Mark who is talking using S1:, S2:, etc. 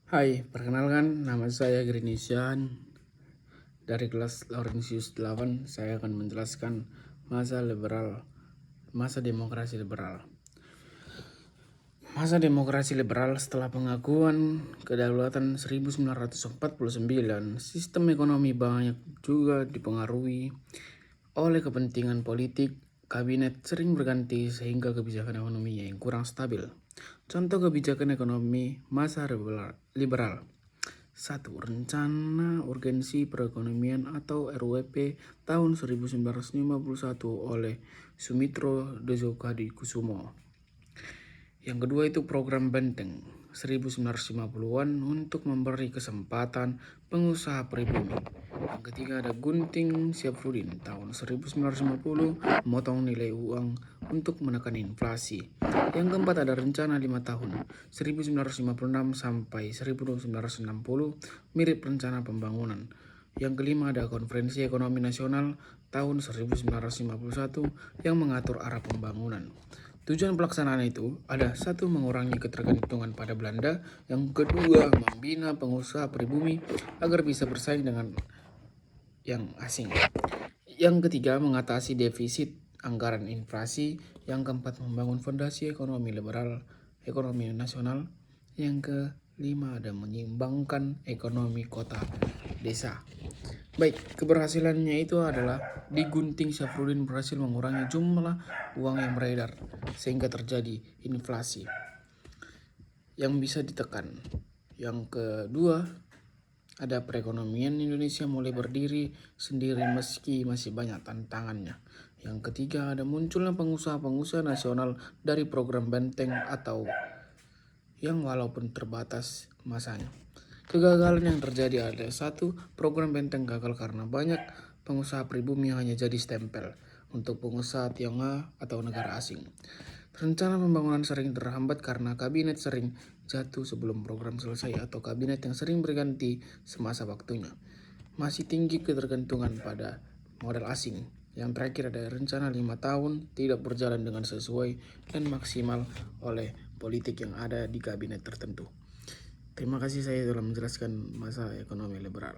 S1: Hai, perkenalkan nama saya Grinisian dari kelas Laurentius 8. Saya akan menjelaskan masa demokrasi liberal. Masa demokrasi liberal setelah pengakuan kedaulatan 1949, sistem ekonomi banyak juga dipengaruhi oleh kepentingan politik. Kabinet sering berganti sehingga kebijakan ekonomi yang kurang stabil. Contoh kebijakan ekonomi masa liberal. 1. Rencana Urgensi Perekonomian atau RUP tahun 1951 oleh Sumitro Djokadikusumo. Yang kedua itu program Benteng 1950-an untuk memberi kesempatan pengusaha pribumi. Yang ketiga ada Gunting Syafruddin tahun 1950 memotong nilai uang untuk menekan inflasi. Yang keempat ada rencana 5 tahun 1956 sampai 1960 mirip rencana pembangunan. Yang kelima ada Konferensi Ekonomi Nasional tahun 1951 yang mengatur arah pembangunan. Tujuan pelaksanaan itu ada 1. Mengurangi ketergantungan pada Belanda. Yang kedua, membina pengusaha pribumi agar bisa bersaing dengan yang asing. Yang ketiga, mengatasi defisit anggaran inflasi. Yang keempat, membangun fondasi ekonomi liberal, ekonomi nasional. Yang kelima, ada menyeimbangkan ekonomi kota desa. Baik, keberhasilannya itu adalah di Gunting Syafruddin berhasil mengurangi jumlah uang yang beredar sehingga terjadi inflasi yang bisa ditekan. Yang kedua, ada perekonomian Indonesia mulai berdiri sendiri meski masih banyak tantangannya. Yang ketiga, ada munculnya pengusaha-pengusaha nasional dari program Benteng atau yang walaupun terbatas masanya. Kegagalan yang terjadi ada 1. Program Benteng gagal karena banyak pengusaha pribumi hanya jadi stempel untuk pengusaha Tionghoa atau negara asing. Rencana pembangunan sering terhambat karena kabinet sering jatuh sebelum program selesai atau kabinet yang sering berganti semasa waktunya. Masih tinggi ketergantungan pada modal asing. Yang terakhir ada rencana 5 tahun tidak berjalan dengan sesuai dan maksimal oleh politik yang ada di kabinet tertentu. Terima kasih, saya telah menjelaskan masa ekonomi liberal.